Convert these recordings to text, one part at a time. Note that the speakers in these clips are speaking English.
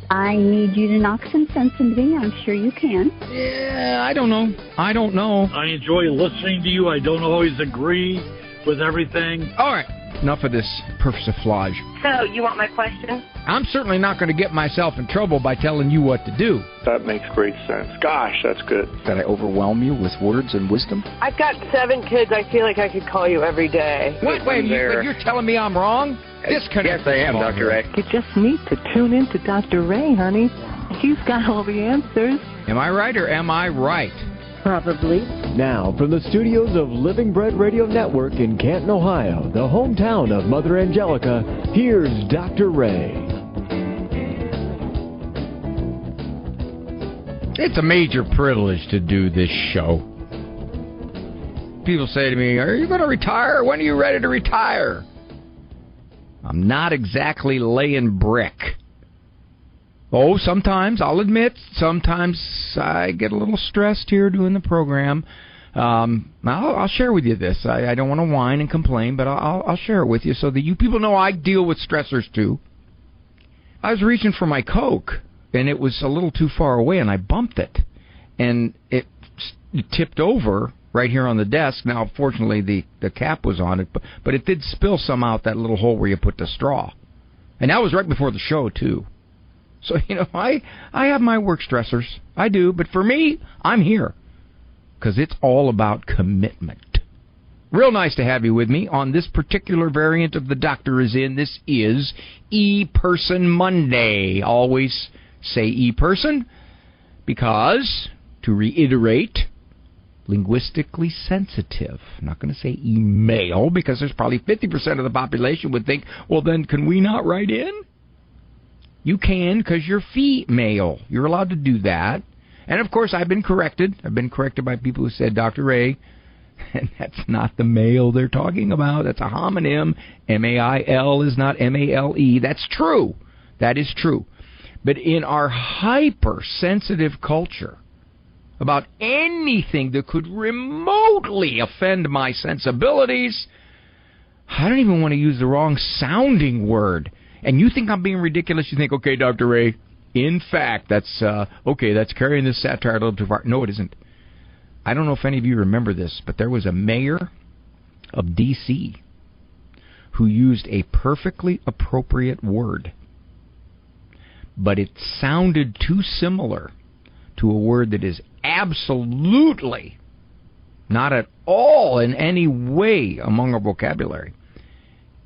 I need you to knock some sense into me. I'm sure you can. Yeah, I don't know. I enjoy listening to you. I don't always agree with everything. All right, enough of this persiflage. So, you want my question? I'm certainly not going to get myself in trouble by telling you what to do. That makes great sense. Gosh, that's good. Did I overwhelm you with words and wisdom? I've got 7 kids. I feel like I could call you every day. Wait, you're telling me I'm wrong? Disconnect. Yes, I am, Dr. Ray. You just need to tune in to Dr. Ray, honey. He's got all the answers. Am I right or am I right? Probably. Now, from the studios of Living Bread Radio Network in Canton, Ohio, the hometown of Mother Angelica, here's Dr. Ray. It's a major privilege to do this show. People say to me, are you going to retire? When are you ready to retire? I'm not exactly laying brick. Oh, sometimes, I'll admit, sometimes I get a little stressed here doing the program. I'll share with you this. I don't want to whine and complain, but I'll share it with you so that you people know I deal with stressors too. I was reaching for my Coke, and it was a little too far away, and I bumped it. And it tipped over right here on the desk. Now, fortunately, the cap was on it, but it did spill some out that little hole where you put the straw. And that was right before the show, too. So, I have my work stressors. I do. But for me, I'm here because it's all about commitment. Real nice to have you with me on this particular variant of The Doctor Is In. This is E-Person Monday. Always say E-Person because, to reiterate, linguistically sensitive. I'm not going to say email because there's probably 50% of the population would think, well, then can we not write in? You can because you're female. You're allowed to do that. And, of course, I've been corrected. I've been corrected by people who said, Dr. Ray, and that's not the male they're talking about. That's a homonym. M-A-I-L is not M-A-L-E. That's true. That is true. But in our hypersensitive culture, about anything that could remotely offend my sensibilities, I don't even want to use the wrong sounding word. And you think I'm being ridiculous? You think, okay, Dr. Ray, in fact, that's carrying this satire a little too far. No, it isn't. I don't know if any of you remember this, but there was a mayor of D.C. who used a perfectly appropriate word, but it sounded too similar to a word that is absolutely not at all in any way among our vocabulary.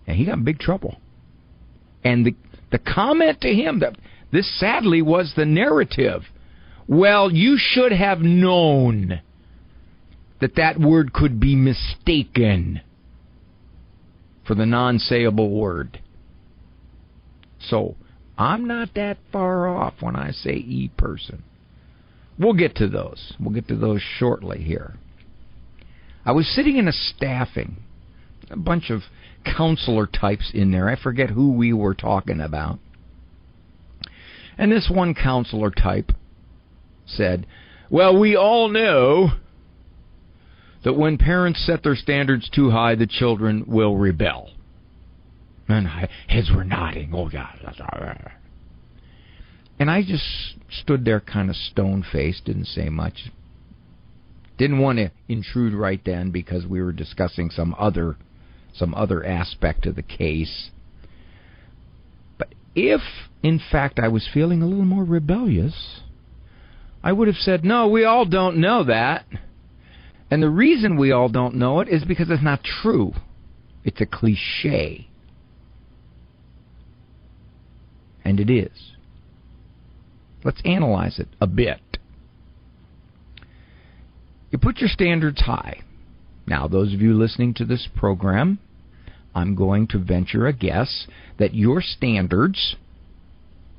And he got in big trouble. And the comment to him, that this sadly was the narrative, well, you should have known that word could be mistaken for the non-sayable word. So, I'm not that far off when I say E-Person. We'll get to those. We'll get to those shortly here. I was sitting in a staffing, a bunch of counselor types in there. I forget who we were talking about. And this one counselor type said, well, we all know that when parents set their standards too high, the children will rebel. And heads were nodding. Oh, God. And I just stood there kind of stone-faced, didn't say much. Didn't want to intrude right then because we were discussing some other aspect of the case. But if, in fact, I was feeling a little more rebellious, I would have said, no, we all don't know that. And the reason we all don't know it is because it's not true. It's a cliche. And it is. Let's analyze it a bit. You put your standards high. Now, those of you listening to this program, I'm going to venture a guess that your standards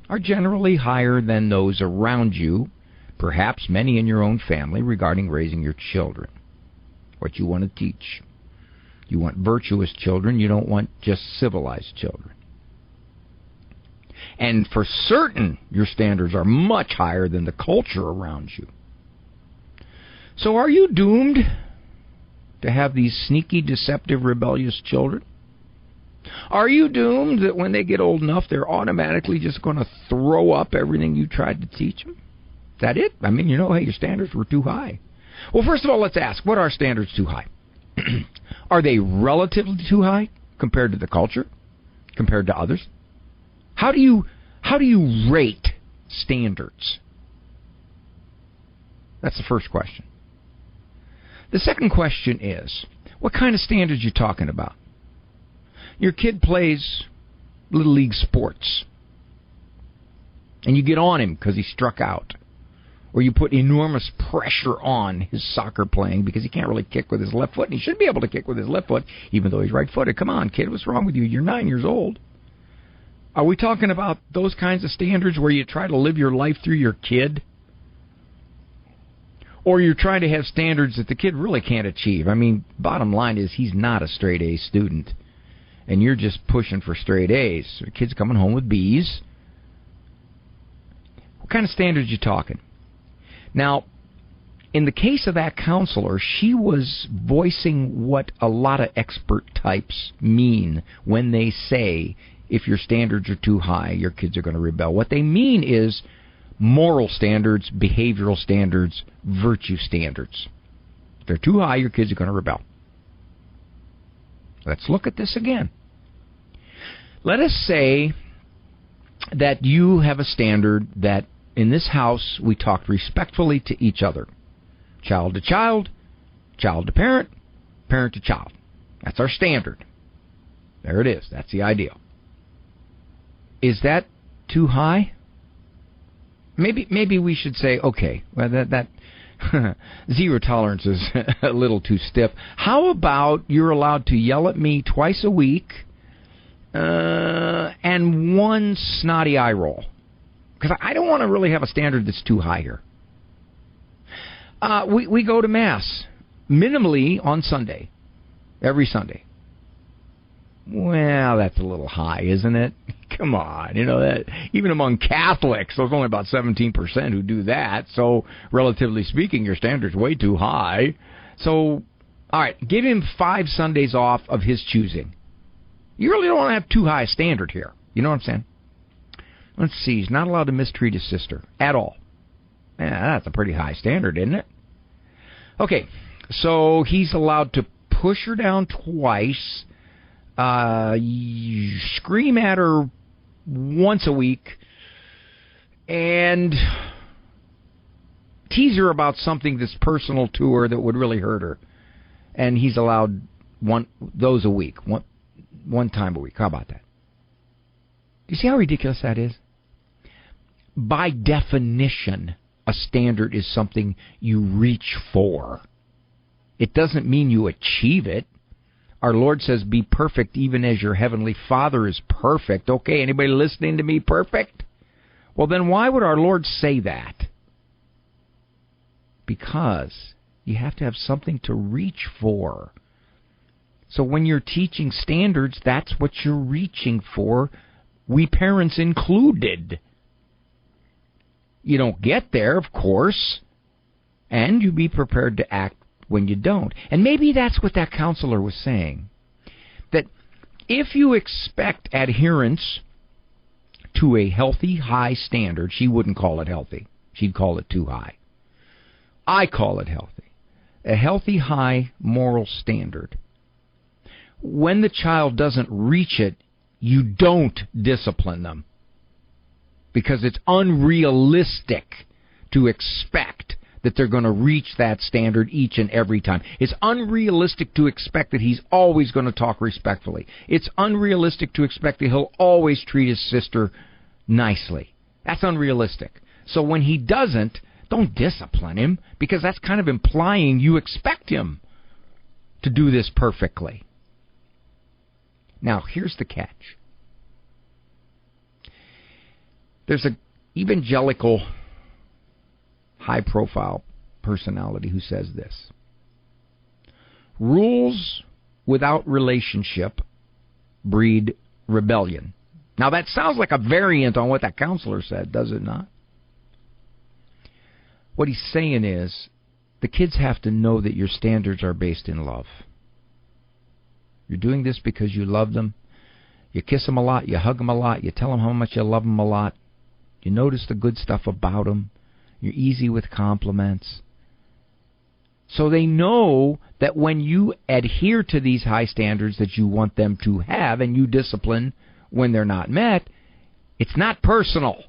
are generally higher than those around you, perhaps many in your own family, regarding raising your children, what you want to teach. You want virtuous children. You don't want just civilized children. And for certain, your standards are much higher than the culture around you. So are you doomed to have these sneaky, deceptive, rebellious children? Are you doomed that when they get old enough, they're automatically just going to throw up everything you tried to teach them? Is that it? I mean, hey, your standards were too high. Well, first of all, let's ask, what are standards too high? Are they relatively too high compared to the culture, compared to others? How do you rate standards? That's the first question. The second question is, what kind of standards you talking about? Your kid plays Little League sports, and you get on him because he struck out. Or you put enormous pressure on his soccer playing because he can't really kick with his left foot, and he should be able to kick with his left foot, even though he's right-footed. Come on, kid, what's wrong with you? You're 9 years old. Are we talking about those kinds of standards where you try to live your life through your kid? Or you're trying to have standards that the kid really can't achieve? I mean, bottom line is he's not a straight-A student, and you're just pushing for straight A's. The kid's coming home with B's. What kind of standards you talking? Now, in the case of that counselor, she was voicing what a lot of expert types mean when they say, if your standards are too high, your kids are going to rebel. What they mean is moral standards, behavioral standards, virtue standards. If they're too high, your kids are going to rebel. Let's look at this again. Let us say that you have a standard that in this house we talked respectfully to each other. Child to child, child to parent, parent to child. That's our standard. There it is. That's the ideal. Is that too high? Maybe we should say, okay, well, that zero tolerance is a little too stiff. How about you're allowed to yell at me twice a week and one snotty eye roll? Because I don't want to really have a standard that's too high here. We go to Mass minimally on Sunday, every Sunday. Well, that's a little high, isn't it? Come on, that even among Catholics, there's only about 17% who do that. So, relatively speaking, your standard's way too high. So, all right, give him 5 Sundays off of his choosing. You really don't want to have too high a standard here. You know what I'm saying? Let's see, he's not allowed to mistreat his sister at all. Yeah, that's a pretty high standard, isn't it? Okay, so he's allowed to push her down twice, scream at her once a week, and tease her about something that's personal to her that would really hurt her. And he's allowed those a week, one time a week. How about that? Do you see how ridiculous that is? By definition, a standard is something you reach for. It doesn't mean you achieve it. Our Lord says, be perfect even as your heavenly Father is perfect. Okay, anybody listening to me perfect? Well, then why would our Lord say that? Because you have to have something to reach for. So when you're teaching standards, that's what you're reaching for, we parents included. You don't get there, of course, and you be prepared to act when you don't. And maybe that's what that counselor was saying. That if you expect adherence to a healthy, high standard, she wouldn't call it healthy. She'd call it too high. I call it healthy. A healthy, high moral standard. When the child doesn't reach it, you don't discipline them. Because it's unrealistic to expect that they're going to reach that standard each and every time. It's unrealistic to expect that he's always going to talk respectfully. It's unrealistic to expect that he'll always treat his sister nicely. That's unrealistic. So when he doesn't, don't discipline him, because that's kind of implying you expect him to do this perfectly. Now, here's the catch. There's an evangelical, high-profile personality who says this: rules without relationship breed rebellion. Now, that sounds like a variant on what that counselor said, does it not? What he's saying is, the kids have to know that your standards are based in love. You're doing this because you love them. You kiss them a lot, you hug them a lot, you tell them how much you love them a lot. You notice the good stuff about them. You're easy with compliments. So they know that when you adhere to these high standards that you want them to have and you discipline when they're not met, it's not personal.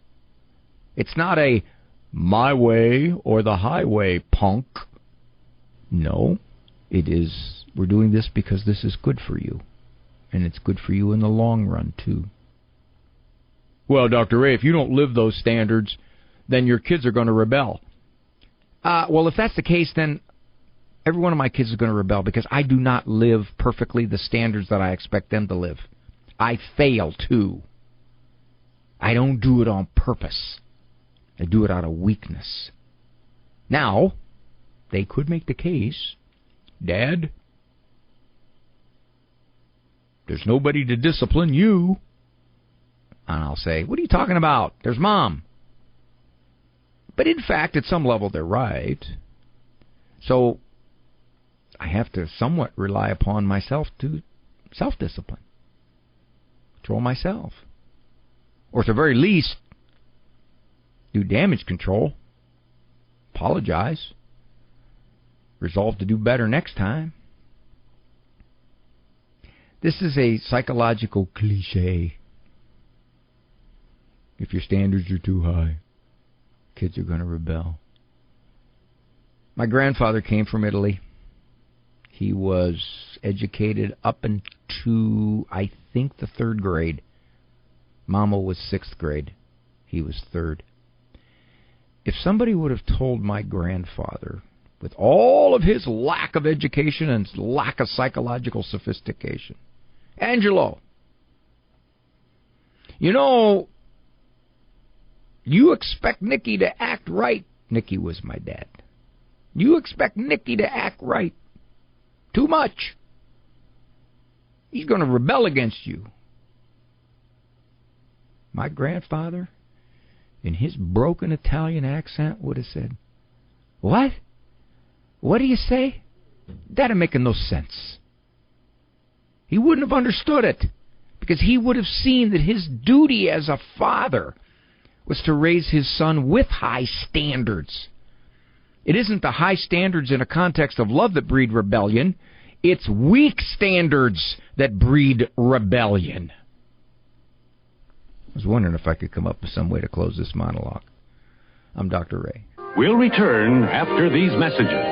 It's not a my way or the highway, punk. No, it is, we're doing this because this is good for you. And it's good for you in the long run, too. Well, Dr. Ray, if you don't live those standards, then your kids are going to rebel. Well, if that's the case, then every one of my kids is going to rebel because I do not live perfectly the standards that I expect them to live. I fail, too. I don't do it on purpose. I do it out of weakness. Now, they could make the case, Dad, there's nobody to discipline you. And I'll say, what are you talking about? There's Mom. But in fact, at some level, they're right. So I have to somewhat rely upon myself to self-discipline. Control myself. Or at the very least, do damage control. Apologize. Resolve to do better next time. This is a psychological cliche. If your standards are too high, kids are going to rebel. My grandfather came from Italy. He was educated up into, I think, the 3rd grade. Mama was 6th grade. He was 3rd. If somebody would have told my grandfather, with all of his lack of education and lack of psychological sophistication, Angelo, you know, you expect Nicky to act right. Nicky was my dad. You expect Nicky to act right. Too much. He's going to rebel against you. My grandfather, in his broken Italian accent, would have said, What? What do you say? That ain't making no sense. He wouldn't have understood it, because he would have seen that his duty as a father was to raise his son with high standards. It isn't the high standards in a context of love that breed rebellion. It's weak standards that breed rebellion. I was wondering if I could come up with some way to close this monologue. I'm Dr. Ray. We'll return after these messages.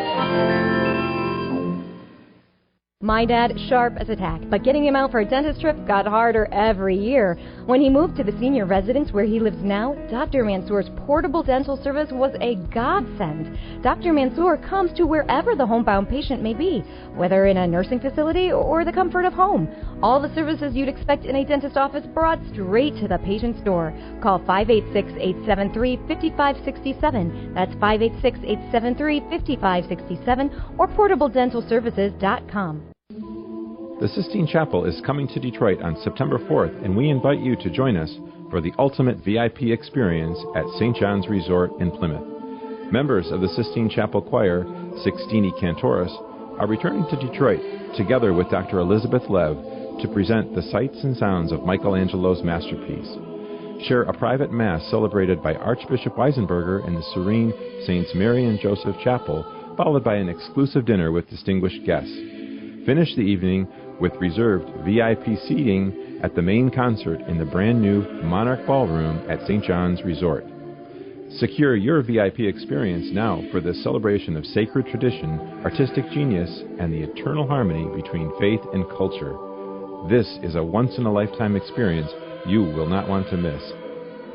My dad, sharp as a tack, but getting him out for a dentist trip got harder every year. When he moved to the senior residence where he lives now, Dr. Mansour's portable dental service was a godsend. Dr. Mansour comes to wherever the homebound patient may be, whether in a nursing facility or the comfort of home. All the services you'd expect in a dentist office brought straight to the patient's door. Call 586-873-5567. That's 586-873-5567 or portabledentalservices.com. The Sistine Chapel is coming to Detroit on September 4th, and we invite you to join us for the ultimate VIP experience at St. John's Resort in Plymouth. Members of the Sistine Chapel Choir, Sixtini Cantoris, are returning to Detroit together with Dr. Elizabeth Lev to present the sights and sounds of Michelangelo's masterpiece. Share a private Mass celebrated by Archbishop Weisenberger in the serene Saints Mary and Joseph Chapel, followed by an exclusive dinner with distinguished guests. Finish the evening with reserved VIP seating at the main concert in the brand new Monarch Ballroom at St. John's Resort. Secure your VIP experience now for the celebration of sacred tradition, artistic genius, and the eternal harmony between faith and culture. This is a once-in-a-lifetime experience you will not want to miss.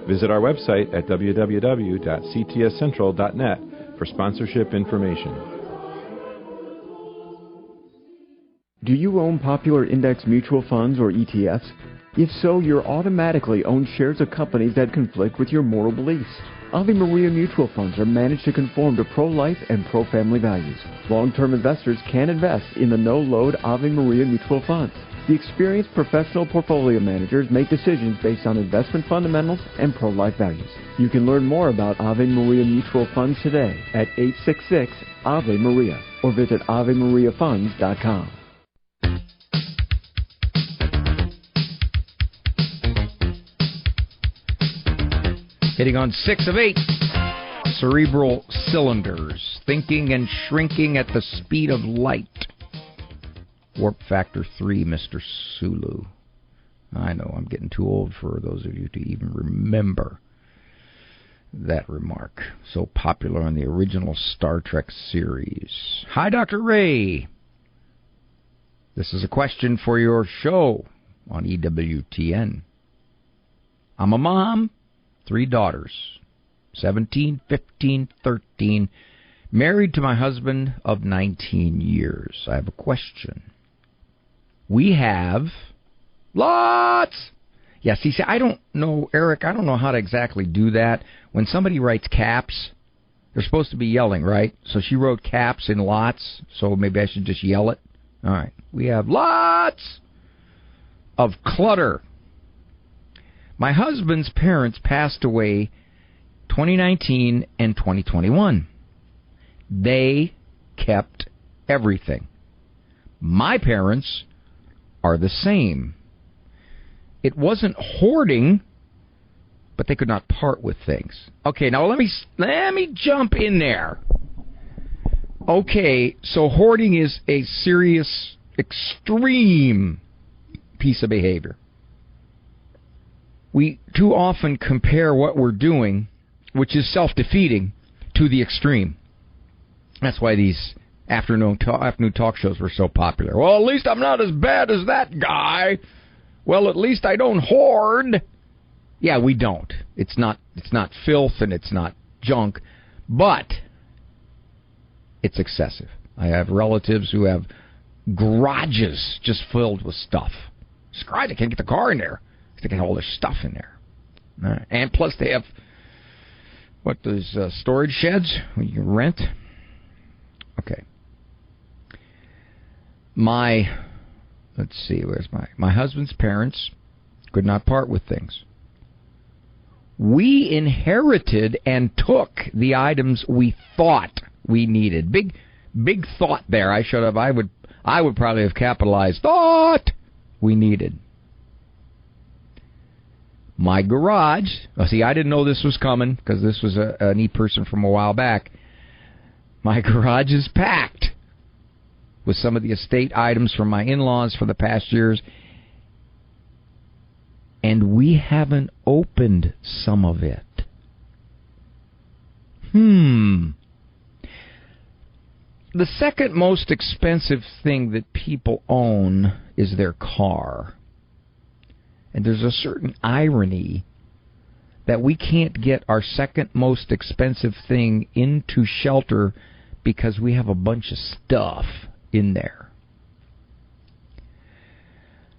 Visit our website at www.ctscentral.net for sponsorship information. Do you own popular index mutual funds or ETFs? If so, you're automatically own shares of companies that conflict with your moral beliefs. Ave Maria mutual funds are managed to conform to pro-life and pro-family values. Long-term investors can invest in the no-load Ave Maria mutual funds. The experienced professional portfolio managers make decisions based on investment fundamentals and pro-life values. You can learn more about Ave Maria mutual funds today at 866-AVE-MARIA or visit AveMariaFunds.com. Hitting on 6 of 8. Cerebral cylinders. Thinking and shrinking at the speed of light. Warp factor 3, Mr. Sulu. I know I'm getting too old for those of you to even remember that remark. So popular on the original Star Trek series. Hi, Dr. Ray. This is a question for your show on EWTN. I'm a mom, 3 daughters, 17, 15, 13, married to my husband of 19 years. I have a question. We have lots. Yeah, see, I don't know, Eric, I don't know how to exactly do that. When somebody writes caps, they're supposed to be yelling, right? So she wrote caps in lots, so maybe I should just yell it. All right. We have lots of clutter. My husband's parents passed away 2019 and 2021. They kept everything. My parents are the same. It wasn't hoarding, but they could not part with things. Okay, now let me jump in there. Okay, so hoarding is a serious, extreme piece of behavior. We too often compare what we're doing, which is self-defeating, to the extreme. That's why these afternoon talk shows were so popular. Well, at least I'm not as bad as that guy. Well, at least I don't hoard. Yeah, we don't. It's not filth and it's not junk, but it's excessive. I have relatives who have garages just filled with stuff. It's garage, I can't get the car in there. They got all their stuff in there. And plus they have, those storage sheds you can rent? Okay. Let's see, where's my husband's parents could not part with things. We inherited and took the items we thought we needed. Big thought there. I would probably have capitalized thought we needed. My garage, see, I didn't know this was coming because this was a neat person from a while back. My garage is packed with some of the estate items from my in-laws for the past years, and we haven't opened some of it. The second most expensive thing that people own is their car. And there's a certain irony that we can't get our second most expensive thing into shelter because we have a bunch of stuff in there.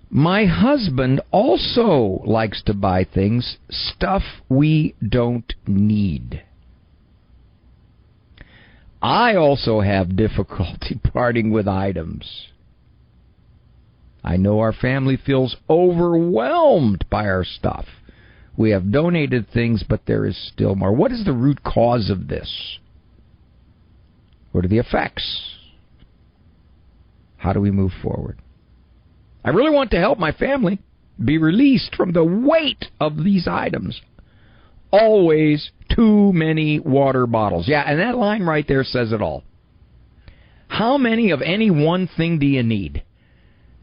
My husband also likes to buy stuff we don't need. I also have difficulty parting with items. I know our family feels overwhelmed by our stuff. We have donated things, but there is still more. What is the root cause of this? What are the effects? How do we move forward? I really want to help my family be released from the weight of these items. Always too many water bottles. Yeah, and that line right there says it all. How many of any one thing do you need?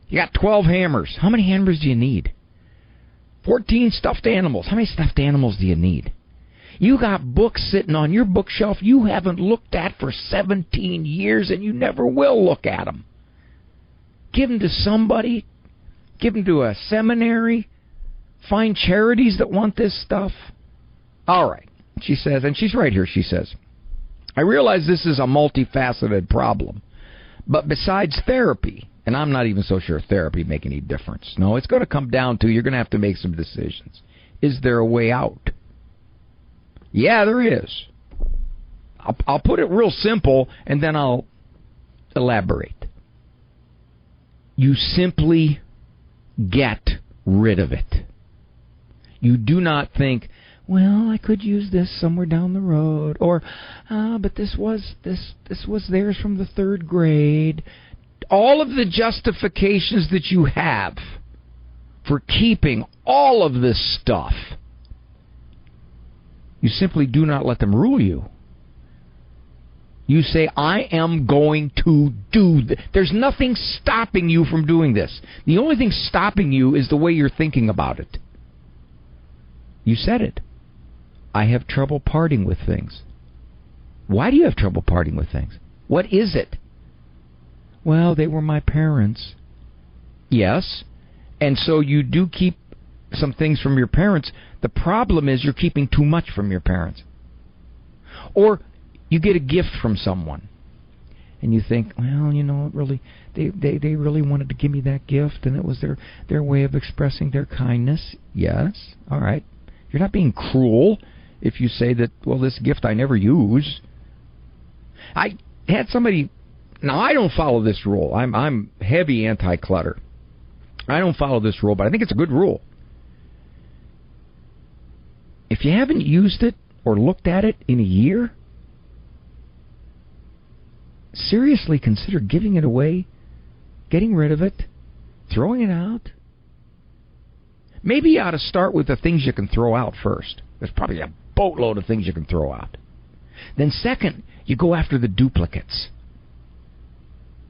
You got 12 hammers. How many hammers do you need? 14 stuffed animals. How many stuffed animals do you need? You got books sitting on your bookshelf you haven't looked at for 17 years, and you never will look at them. Give them to somebody. Give them to a seminary. Find charities that want this stuff. All right, she says, and she's right here, she says, I realize this is a multifaceted problem, but besides therapy, and I'm not even so sure therapy make any difference. No, it's going to come down to you're going to have to make some decisions. Is there a way out? Yeah, there is. I'll put it real simple, and then I'll elaborate. You simply get rid of it. You do not think, well, I could use this somewhere down the road, or but this was theirs from the 3rd grade. All of the justifications that you have for keeping all of this stuff, You simply do not let them rule you. You say, I am going to do this. There's nothing stopping you from doing this. The only thing stopping you is the way you're thinking about it. You said it. I have trouble parting with things. Why do you have trouble parting with things? What is it? Well, they were my parents. Yes. And so you do keep some things from your parents. The problem is you're keeping too much from your parents. Or you get a gift from someone, and you think, well, you know, really, they really wanted to give me that gift, and it was their way of expressing their kindness. Yes, all right. You're not being cruel if you say that, well, this gift I never use. I had somebody. Now, I don't follow this rule. I'm heavy anti-clutter. I don't follow this rule, but I think it's a good rule. If you haven't used it or looked at it in a year, seriously consider giving it away, getting rid of it, throwing it out. Maybe you ought to start with the things you can throw out first. There's probably a boatload of things you can throw out. Then second, you go after the duplicates.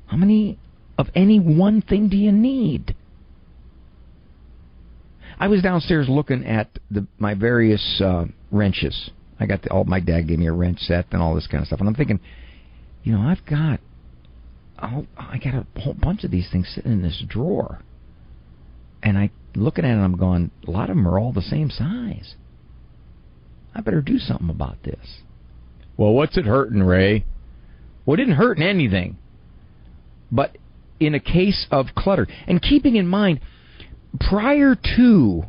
How many of any one thing do you need? I was downstairs looking at my various wrenches. I got my dad gave me a wrench set and all this kind of stuff, and I'm thinking, you know, I got a whole bunch of these things sitting in this drawer, and I looking at it, I'm going, a lot of them are all the same size. I better do something about this. Well, what's it hurting, Ray? Well, it didn't hurt anything, but in a case of clutter, and keeping in mind, prior to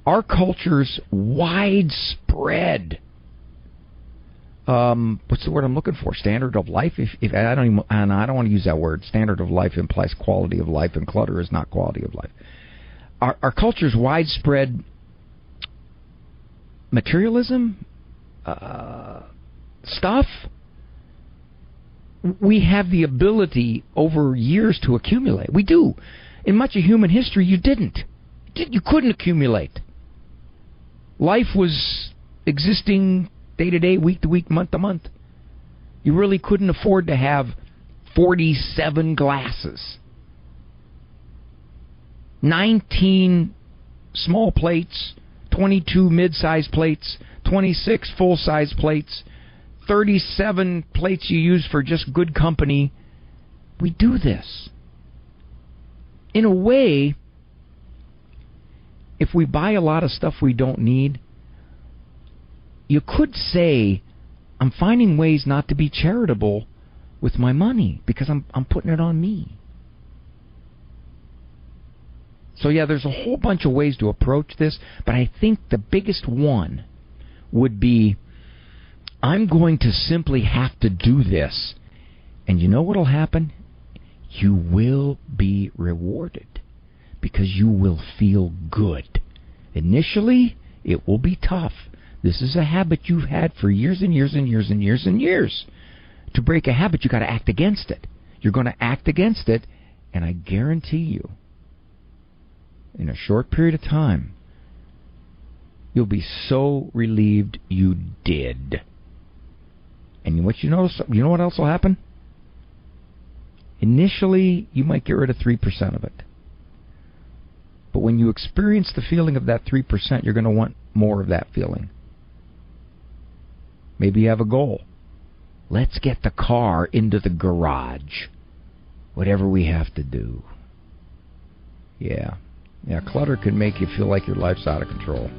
our culture's widespread, what's the word I'm looking for? Standard of life. If I don't want to use that word. Standard of life implies quality of life, and clutter is not quality of life. Our culture's widespread materialism stuff. We have the ability over years to accumulate. We do. In much of human history, you didn't. You couldn't accumulate. Life was existing day to day, week to week, month to month. You really couldn't afford to have 47 glasses, 19 small plates, 22 mid-sized plates, 26 full-size plates, 37 plates you use for just good company. We do this. In a way, if we buy a lot of stuff we don't need, you could say, I'm finding ways not to be charitable with my money because I'm putting it on me. So yeah, there's a whole bunch of ways to approach this, but I think the biggest one would be, I'm going to simply have to do this. And you know what will happen? You will be rewarded because you will feel good. Initially, it will be tough. This is a habit you've had for years and years and years and years and years. To break a habit, you've got to act against it. You're going to act against it, and I guarantee you, in a short period of time, you'll be so relieved you did. And what you know what else will happen? Initially, you might get rid of 3% of it. But when you experience the feeling of that 3%, you're going to want more of that feeling. Maybe you have a goal. Let's get the car into the garage. Whatever we have to do. Yeah, clutter can make you feel like your life's out of control.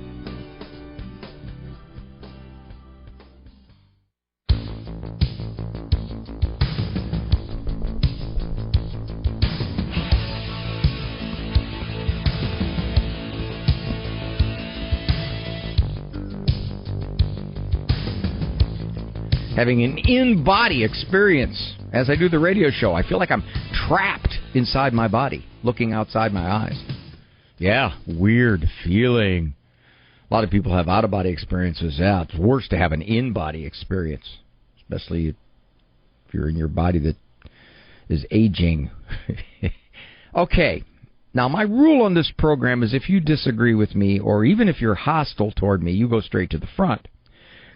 Having an in-body experience as I do the radio show. I feel like I'm trapped inside my body, looking outside my eyes. Yeah, weird feeling. A lot of people have out-of-body experiences. Yeah, it's worse to have an in-body experience, especially if you're in your body that is aging. Okay, Now, my rule on this program is if you disagree with me, or even if you're hostile toward me, you go straight to the front,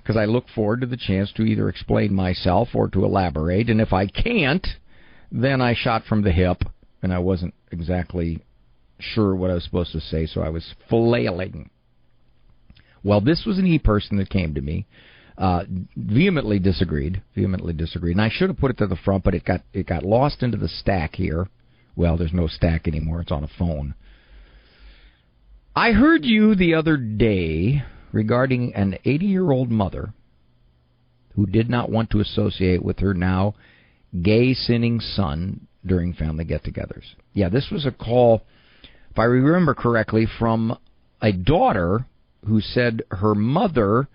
because I look forward to the chance to either explain myself or to elaborate, and if I can't, then I shot from the hip, and I wasn't exactly sure what I was supposed to say, so I was flailing. Well, this was an e-person that came to me, vehemently disagreed, and I should have put it to the front, but it got lost into the stack here. Well, there's no stack anymore. It's on a phone. I heard you the other day regarding an 80-year-old mother who did not want to associate with her now gay, sinning son during family get-togethers. Yeah, this was a call, if I remember correctly, from a daughter who said her mother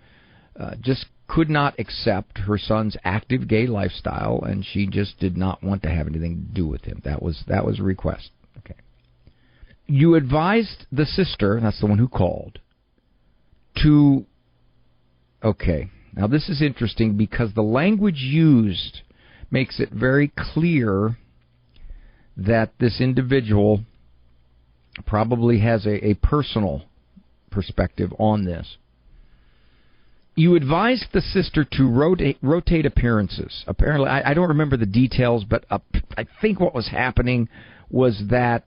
just could not accept her son's active gay lifestyle, and she just did not want to have anything to do with him. That was a request. Okay. You advised the sister, that's the one who called, to... Okay. Now, this is interesting because the language used makes it very clear that this individual probably has a personal perspective on this. You advised the sister to rotate appearances. Apparently, I don't remember the details, but I think what was happening was that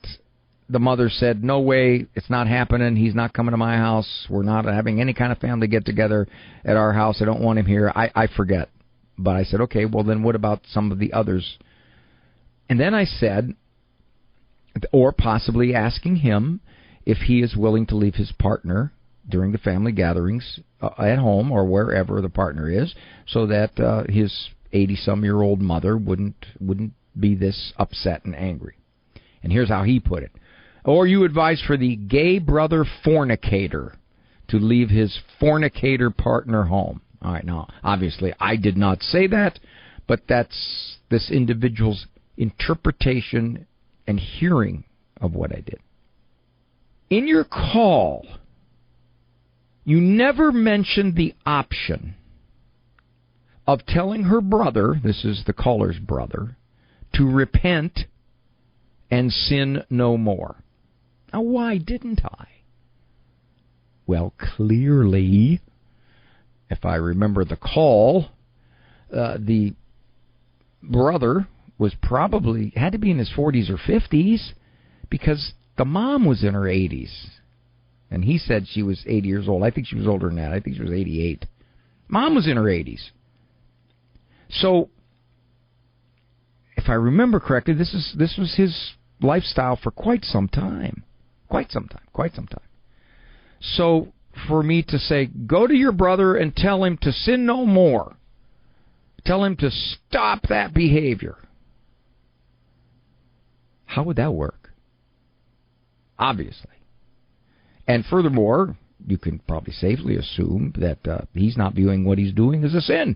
the mother said, no way, it's not happening, he's not coming to my house, we're not having any kind of family get-together at our house, I don't want him here. I forget. But I said, okay, well then what about some of the others? And then I said, or possibly asking him if he is willing to leave his partner during the family gatherings at home or wherever the partner is, so that his 80-some-year-old mother wouldn't be this upset and angry. And here's how he put it. Or you advise for the gay brother fornicator to leave his fornicator partner home. All right, now, obviously, I did not say that, but that's this individual's interpretation and hearing of what I did. In your call, you never mentioned the option of telling her brother, this is the caller's brother, to repent and sin no more. Now, why didn't I? Well, clearly, if I remember the call, the brother was probably, had to be in his 40s or 50s, because the mom was in her 80s. And he said she was 80 years old. I think she was older than that. I think she was 88. Mom was in her 80s. So, if I remember correctly, this was his lifestyle for quite some time. Quite some time. So, for me to say, go to your brother and tell him to sin no more. Tell him to stop that behavior. How would that work? Obviously. And furthermore, you can probably safely assume that he's not viewing what he's doing as a sin.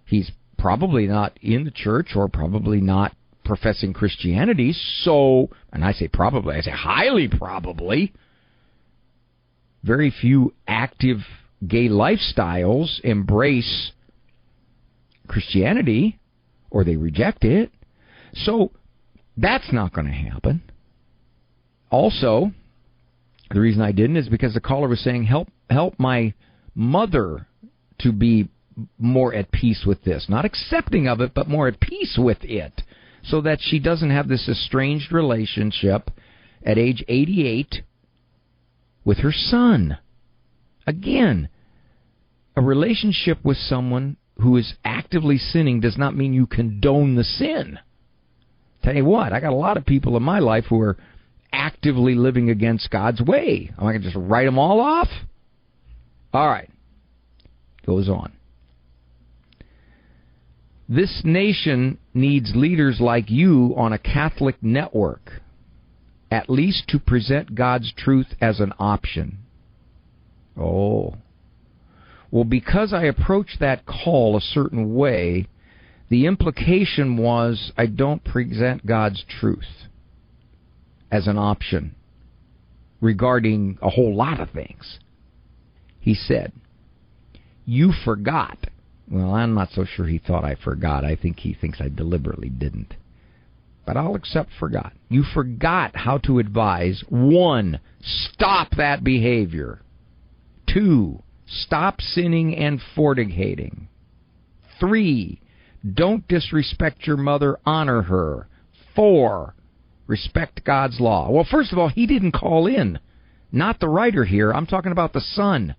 He's probably not in the church or probably not professing Christianity, so, and I say probably, I say highly probably, very few active gay lifestyles embrace Christianity or they reject it. So that's not going to happen. Also, the reason I didn't is because the caller was saying, help my mother to be more at peace with this. Not accepting of it, but more at peace with it. So that she doesn't have this estranged relationship at age 88 with her son. Again, a relationship with someone who is actively sinning does not mean you condone the sin. Tell you what, I got a lot of people in my life who are actively living against God's way. Am I going to just write them all off? All right. Goes on. This nation needs leaders like you on a Catholic network, at least to present God's truth as an option. Oh. Well, because I approached that call a certain way, the implication was I don't present God's truth as an option regarding a whole lot of things. He said, you forgot. Well, I'm not so sure he thought I forgot. I think he thinks I deliberately didn't. but I'll accept forgot. You forgot how to advise. 1, stop that behavior. 2, stop sinning and fornicating. 3, don't disrespect your mother, honor her. 4, respect God's law. Well, first of all, he didn't call in. Not the writer here. I'm talking about the son.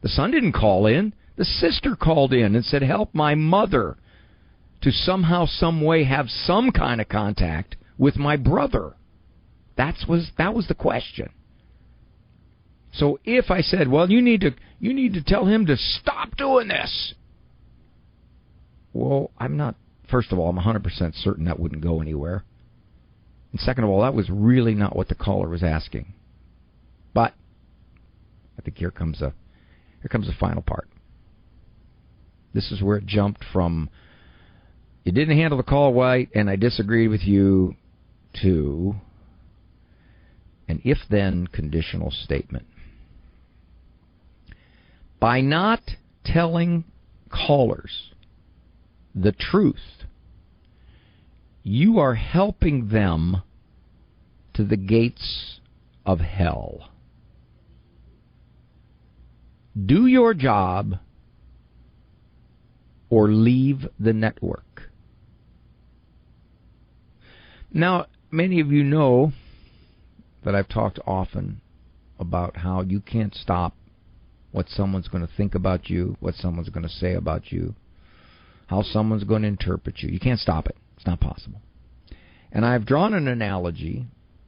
The son didn't call in. The sister called in and said, help my mother to somehow, some way have some kind of contact with my brother. That was the question. So if I said, well, you need to tell him to stop doing this. Well, first of all, I'm 100% certain that wouldn't go anywhere. And second of all, that was really not what the caller was asking. But I think here comes the final part. This is where it jumped from, you didn't handle the call right, and I disagreed with you, to an if-then conditional statement. By not telling callers the truth, you are helping them to the gates of hell. Do your job or leave the network. Now, many of you know that I've talked often about how you can't stop what someone's going to think about you, what someone's going to say about you, how someone's going to interpret you. You can't stop it. It's not possible. And I've drawn an analogy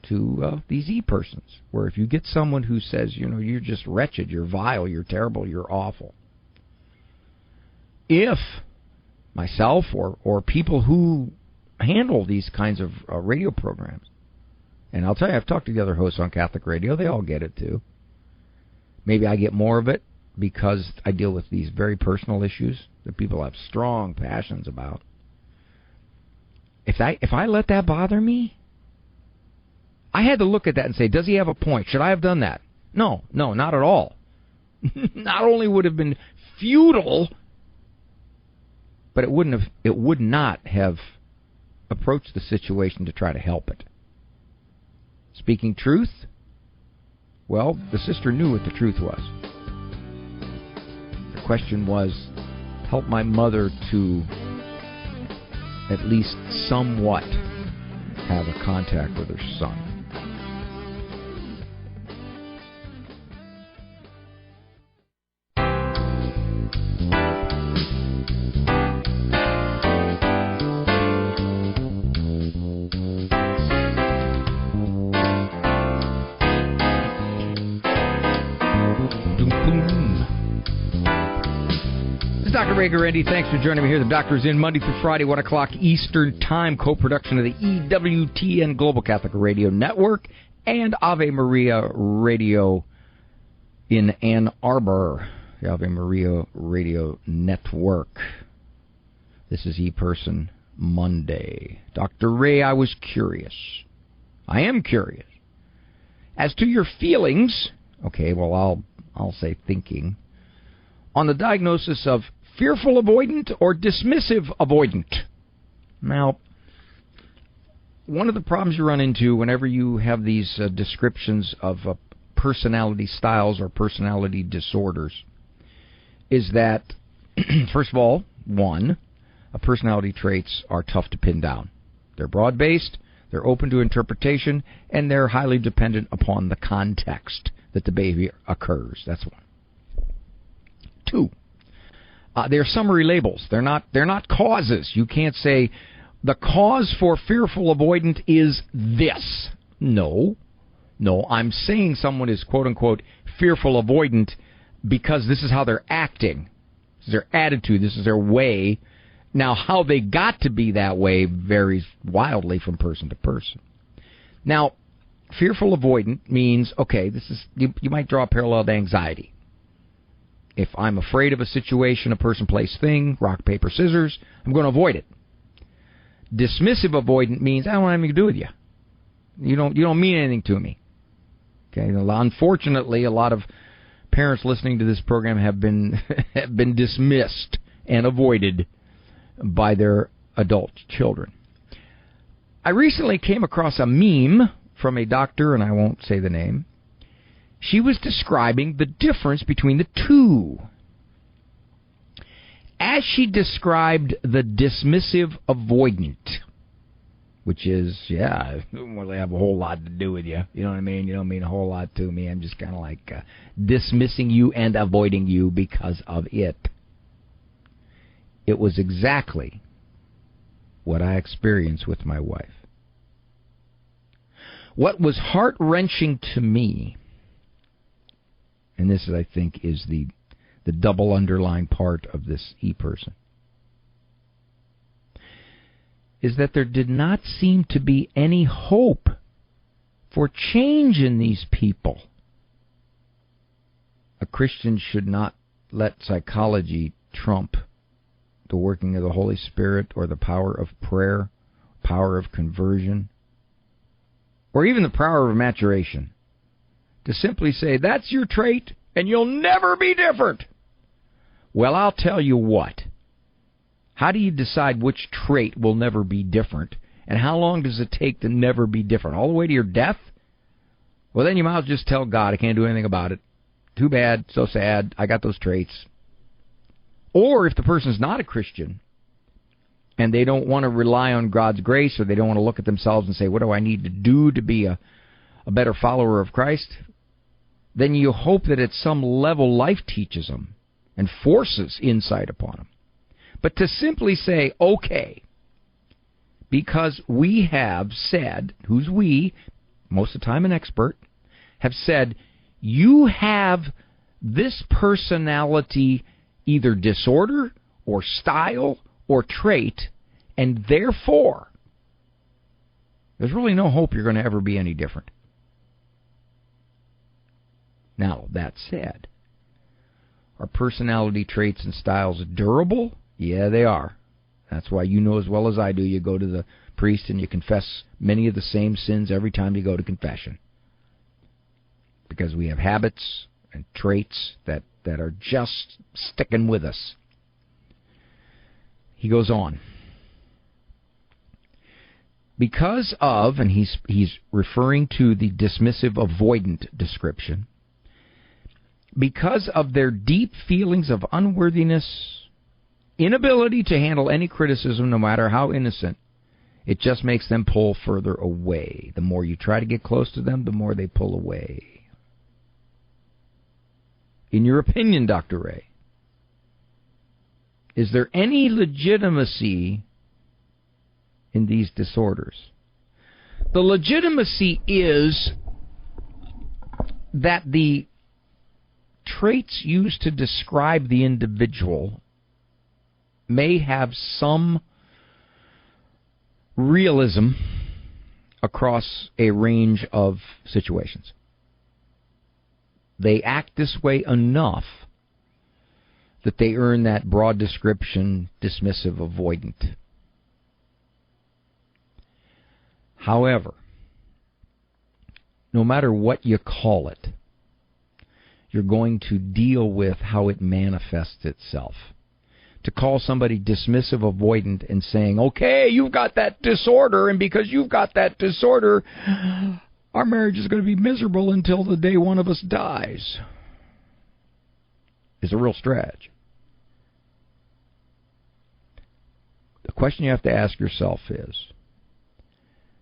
to these e-persons, where if you get someone who says, you're just wretched, you're vile, you're terrible, you're awful. If myself or people who handle these kinds of radio programs, and I'll tell you, I've talked to the other hosts on Catholic radio, they all get it too. Maybe I get more of it because I deal with these very personal issues that people have strong passions about. If I let that bother me, I had to look at that and say, does he have a point? Should I have done that? No, not at all. Not only would it have been futile, but it would not have approached the situation to try to help it. Speaking truth, well, the sister knew what the truth was. The question was, help my mother to at least somewhat have a contact with her son. Dr. Ray Guarendi, thanks for joining me here. The Doctor's in Monday through Friday, 1 o'clock Eastern Time, co-production of the EWTN Global Catholic Radio Network and Ave Maria Radio in Ann Arbor, the Ave Maria Radio Network. This is E-Person Monday. Dr. Ray, I was curious. I am curious. As to your feelings, okay, well, I'll say thinking, on the diagnosis of fearful avoidant or dismissive avoidant. Now, one of the problems you run into whenever you have these descriptions of personality styles or personality disorders is that, first of all, personality traits are tough to pin down. They're broad-based, they're open to interpretation, and they're highly dependent upon the context that the behavior occurs. That's one. 2, they're summary labels. They're not causes. You can't say the cause for fearful avoidant is this. No, I'm saying someone is quote unquote fearful avoidant because this is how they're acting. This is their attitude. This is their way. Now, how they got to be that way varies wildly from person to person. Now, fearful avoidant means, okay, this is you might draw a parallel to anxiety. If I'm afraid of a situation, a person, place, thing, rock, paper, scissors, I'm going to avoid it. Dismissive avoidant means I don't want anything to do with you. You don't mean anything to me. Okay. Unfortunately, a lot of parents listening to this program have been dismissed and avoided by their adult children. I recently came across a meme from a doctor, and I won't say the name. She was describing the difference between the two. As she described the dismissive avoidant, which is, yeah, it doesn't really have a whole lot to do with you. You know what I mean? You don't mean a whole lot to me. I'm just kind of like dismissing you and avoiding you because of it. It was exactly what I experienced with my wife. What was heart-wrenching to me, and this, I think, is the double underlined part of this e-person, is that there did not seem to be any hope for change in these people. A Christian should not let psychology trump the working of the Holy Spirit or the power of prayer, power of conversion, or even the power of maturation. To simply say, that's your trait, and you'll never be different. Well, I'll tell you what. How do you decide which trait will never be different? And how long does it take to never be different? All the way to your death? Well, then you might as well just tell God, I can't do anything about it. Too bad, so sad, I got those traits. Or if the person's not a Christian, and they don't want to rely on God's grace, or they don't want to look at themselves and say, what do I need to do to be a better follower of Christ? Then you hope that at some level life teaches them and forces insight upon them. But to simply say, okay, because we have said, who's we, most of the time an expert, have said, you have this personality, either disorder or style or trait, and therefore, there's really no hope you're going to ever be any different. Now, that said, are personality traits and styles durable? Yeah, they are. That's why you know as well as I do, you go to the priest and you confess many of the same sins every time you go to confession. Because we have habits and traits that are just sticking with us. He goes on. Because of, and he's referring to the dismissive avoidant description, because of their deep feelings of unworthiness, inability to handle any criticism, no matter how innocent, it just makes them pull further away. The more you try to get close to them, the more they pull away. In your opinion, Dr. Ray, is there any legitimacy in these disorders? The legitimacy is that the traits used to describe the individual may have some realism across a range of situations. They act this way enough that they earn that broad description, dismissive, avoidant. However, no matter what you call it, you're going to deal with how it manifests itself. To call somebody dismissive, avoidant, and saying, okay, you've got that disorder, and because you've got that disorder, our marriage is going to be miserable until the day one of us dies, is a real stretch. The question you have to ask yourself is,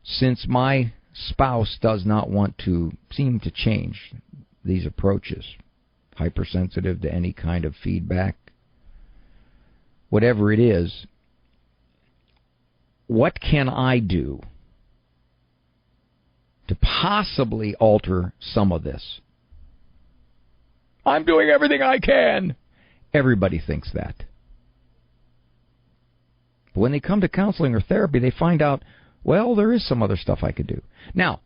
since my spouse does not want to seem to change these approaches, hypersensitive to any kind of feedback, whatever it is, what can I do to possibly alter some of this? I'm doing everything I can. Everybody thinks that. But when they come to counseling or therapy, they find out, well, there is some other stuff I could do. Now,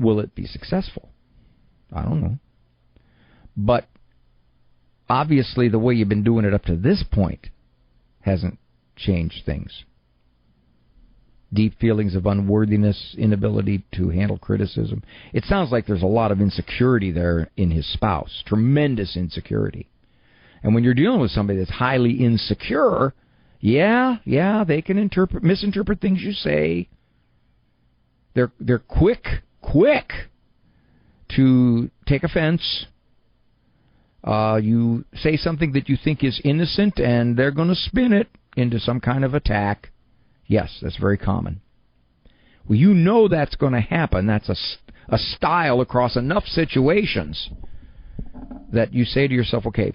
will it be successful? I don't know. But obviously the way you've been doing it up to this point hasn't changed things. Deep feelings of unworthiness, inability to handle criticism. It sounds like there's a lot of insecurity there in his spouse. Tremendous insecurity. And when you're dealing with somebody that's highly insecure, Yeah, they can misinterpret things you say. They're quick to take offense. You say something that you think is innocent, and they're going to spin it into some kind of attack. Yes, that's very common. Well, you know that's going to happen. That's a style across enough situations that you say to yourself, okay,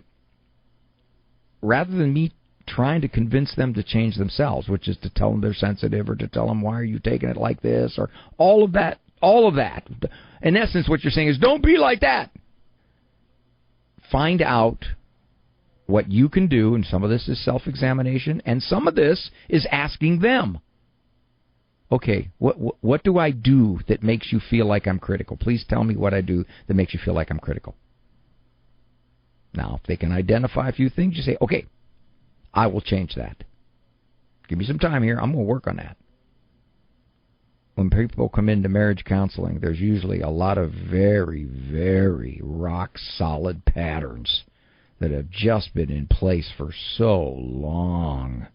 rather than me trying to convince them to change themselves, which is to tell them they're sensitive or to tell them, why are you taking it like this, or all of that. In essence, what you're saying is, don't be like that. Find out what you can do, and some of this is self-examination, and some of this is asking them, okay, what do I do that makes you feel like I'm critical? Please tell me what I do that makes you feel like I'm critical. Now, if they can identify a few things, you say, okay, I will change that. Give me some time here. I'm going to work on that. When people come into marriage counseling, there's usually a lot of very, very rock-solid patterns that have just been in place for so long.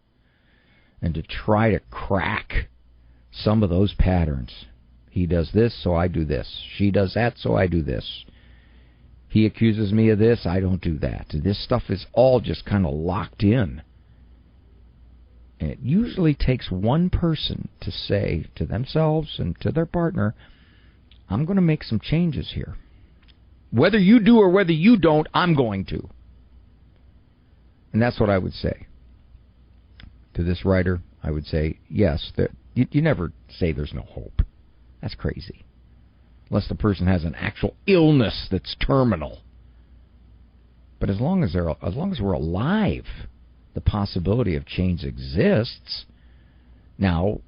And to try to crack some of those patterns, he does this, so I do this. She does that, so I do this. He accuses me of this, I don't do that. This stuff is all just kind of locked in. And it usually takes one person to say to themselves and to their partner, I'm going to make some changes here. Whether you do or whether you don't, I'm going to. And that's what I would say. To this writer, I would say, yes, you never say there's no hope. That's crazy. Unless the person has an actual illness that's terminal. But as long as we're alive, the possibility of change exists. Now,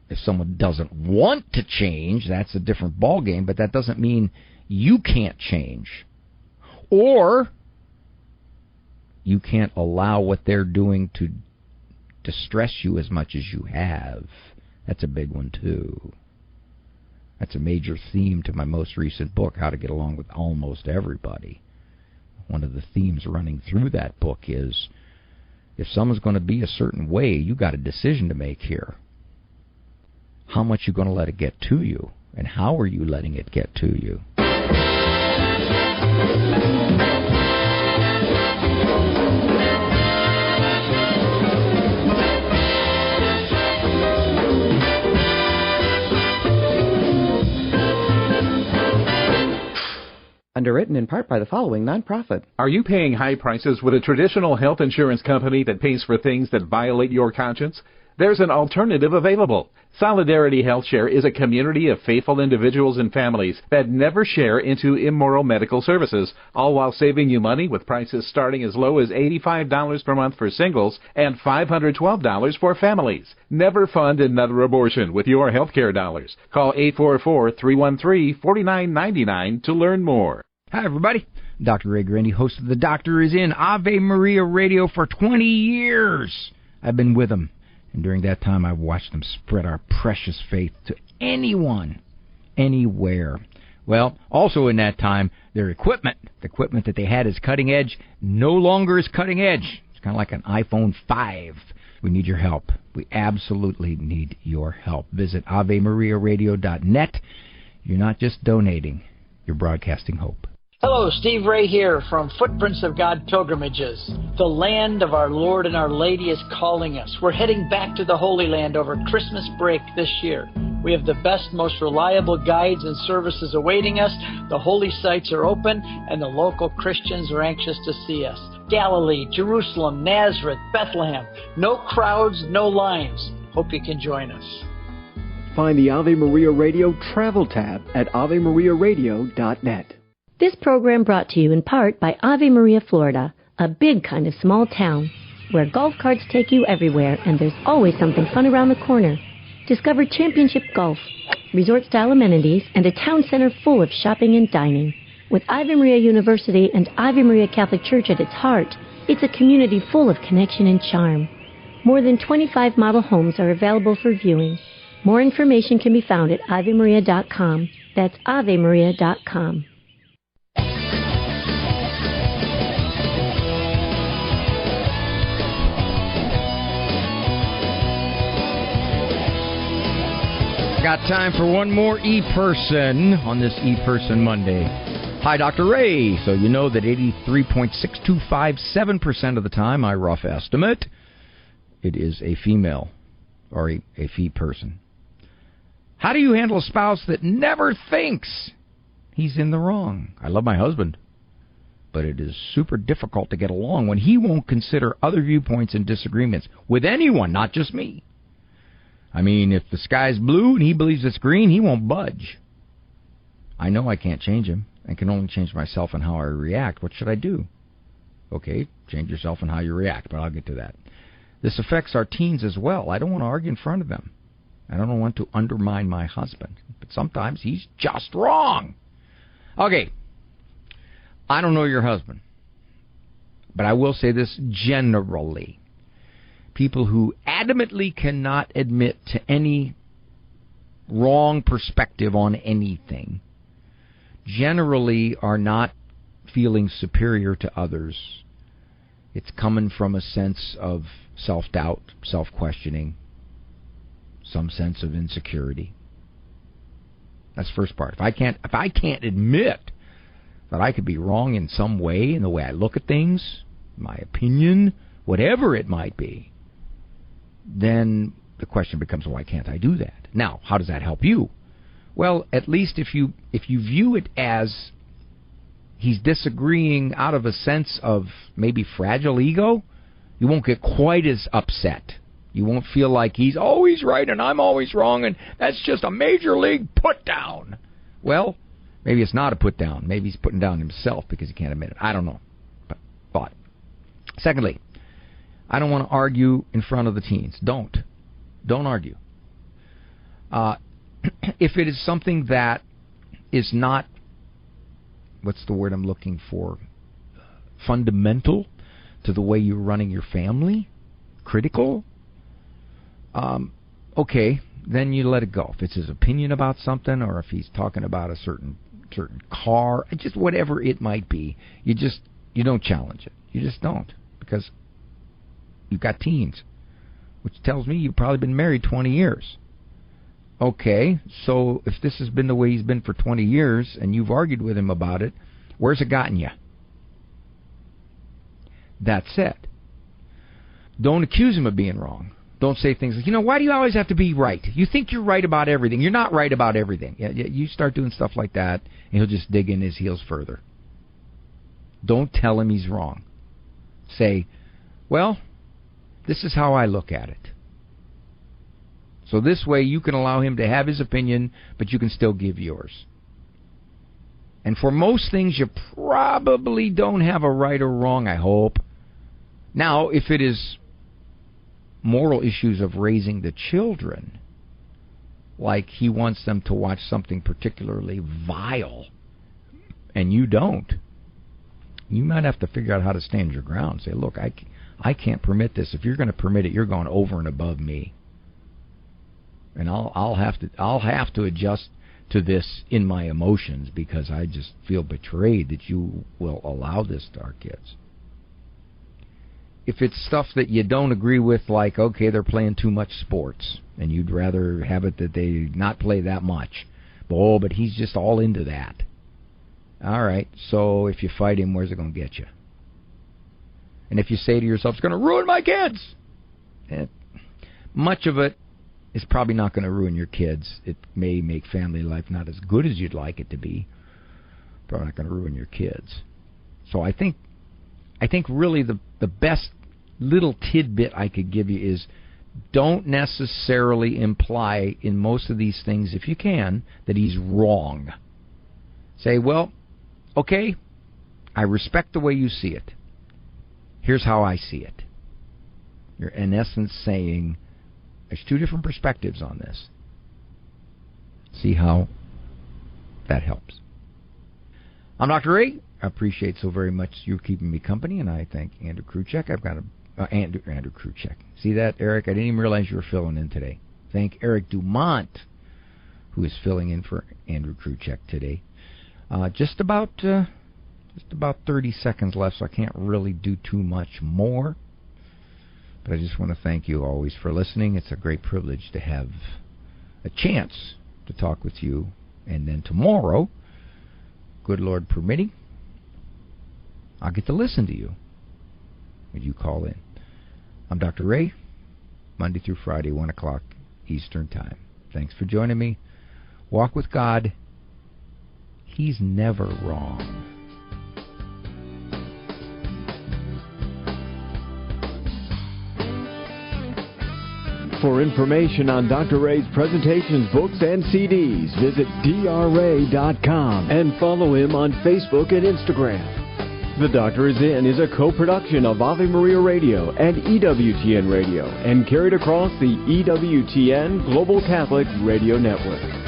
if someone doesn't want to change, that's a different ballgame, but that doesn't mean you can't change. Or you can't allow what they're doing to distress you as much as you have. That's a big one, too. That's a major theme to my most recent book, How to Get Along with Almost Everybody. One of the themes running through that book is, if someone's going to be a certain way, you got a decision to make here. How much you going to let it get to you, and how are you letting it get to you? Underwritten in part by the following nonprofit. Are you paying high prices with a traditional health insurance company that pays for things that violate your conscience? There's an alternative available. Solidarity HealthShare is a community of faithful individuals and families that never share into immoral medical services, all while saving you money with prices starting as low as $85 per month for singles and $512 for families. Never fund another abortion with your healthcare dollars. Call 844-313-4999 to learn more. Hi, everybody. Dr. Ray Grandy, host of The Doctor Is In, Ave Maria Radio for 20 years. I've been with them. And during that time, I've watched them spread our precious faith to anyone, anywhere. Well, also in that time, their equipment, the equipment that they had as cutting edge, no longer is cutting edge. It's kind of like an iPhone 5. We need your help. We absolutely need your help. Visit AveMariaRadio.net. You're not just donating, you're broadcasting hope. Hello, Steve Ray here from Footprints of God Pilgrimages. The land of our Lord and our Lady is calling us. We're heading back to the Holy Land over Christmas break this year. We have the best, most reliable guides and services awaiting us. The holy sites are open, and the local Christians are anxious to see us. Galilee, Jerusalem, Nazareth, Bethlehem. No crowds, no lines. Hope you can join us. Find the Ave Maria Radio travel tab at AveMariaRadio.net. This program brought to you in part by Ave Maria, Florida, a big kind of small town where golf carts take you everywhere and there's always something fun around the corner. Discover championship golf, resort-style amenities, and a town center full of shopping and dining. With Ave Maria University and Ave Maria Catholic Church at its heart, it's a community full of connection and charm. More than 25 model homes are available for viewing. More information can be found at AveMaria.com. That's AveMaria.com. got time for one more E-Person on this E-Person Monday. Hi, Dr. Ray. So you know that 83.6257% of the time, my rough estimate, it is a female or a fee person. How do you handle a spouse that never thinks he's in the wrong? I love my husband, but it is super difficult to get along when he won't consider other viewpoints and disagreements with anyone, not just me. I mean, if the sky's blue and he believes it's green, he won't budge. I know I can't change him. I can only change myself and how I react. What should I do? Okay, change yourself and how you react, but I'll get to that. This affects our teens as well. I don't want to argue in front of them. I don't want to undermine my husband, but sometimes he's just wrong. Okay, I don't know your husband, but I will say this generally. People who adamantly cannot admit to any wrong perspective on anything generally are not feeling superior to others. It's coming from a sense of self-doubt, self-questioning, some sense of insecurity. That's the first part. If I can't admit that I could be wrong in some way, in the way I look at things, my opinion, whatever it might be, then the question becomes, why can't I do that? Now, how does that help you? Well, at least if you view it as he's disagreeing out of a sense of maybe fragile ego, you won't get quite as upset. You won't feel like he's always right and I'm always wrong and that's just a major league put down. Well, maybe it's not a put down. Maybe he's putting down himself because he can't admit it. I don't know. But thought. Secondly, I don't want to argue in front of the teens. Don't argue. If it is something that is not, what's the word I'm looking for, fundamental to the way you're running your family, critical, okay, then you let it go. If it's his opinion about something, or if he's talking about a certain car, just whatever it might be, you don't challenge it. You just don't, because you've got teens, which tells me you've probably been married 20 years. Okay, so if this has been the way he's been for 20 years and you've argued with him about it, where's it gotten you? That's it. Don't accuse him of being wrong. Don't say things like, why do you always have to be right? You think you're right about everything. You're not right about everything. You start doing stuff like that, and he'll just dig in his heels further. Don't tell him he's wrong. Say, well, this is how I look at it. So this way you can allow him to have his opinion, but you can still give yours. And for most things, you probably don't have a right or wrong, I hope. Now, if it is moral issues of raising the children, like he wants them to watch something particularly vile, and you don't, you might have to figure out how to stand your ground. Say, look, I can't permit this. If you're going to permit it, you're going over and above me. And I'll have to adjust to this in my emotions because I just feel betrayed that you will allow this to our kids. If it's stuff that you don't agree with, like, okay, they're playing too much sports, and you'd rather have it that they not play that much. Oh, but he's just all into that. All right, so if you fight him, where's it going to get you? And if you say to yourself, it's going to ruin my kids, much of it is probably not going to ruin your kids. It may make family life not as good as you'd like it to be. Probably not going to ruin your kids. So I think really the best little tidbit I could give you is don't necessarily imply in most of these things, if you can, that he's wrong. Say, well, okay, I respect the way you see it. Here's how I see it. You're in essence saying, there's two different perspectives on this. See how that helps. I'm Dr. Ray. I appreciate so very much you keeping me company, and I thank Andrew Kruchek. I've got Andrew Kruchek. See that, Eric? I didn't even realize you were filling in today. Thank Eric Dumont, who is filling in for Andrew Kruchek today. Just about 30 seconds left, so I can't really do too much more. But I just want to thank you always for listening. It's a great privilege to have a chance to talk with you. And then tomorrow, good Lord permitting, I'll get to listen to you when you call in. I'm Dr. Ray, Monday through Friday, 1 o'clock Eastern Time. Thanks for joining me. Walk with God. He's never wrong. For information on Dr. Ray's presentations, books, and CDs, visit drray.com and follow him on Facebook and Instagram. The Doctor Is In is a co-production of Ave Maria Radio and EWTN Radio and carried across the EWTN Global Catholic Radio Network.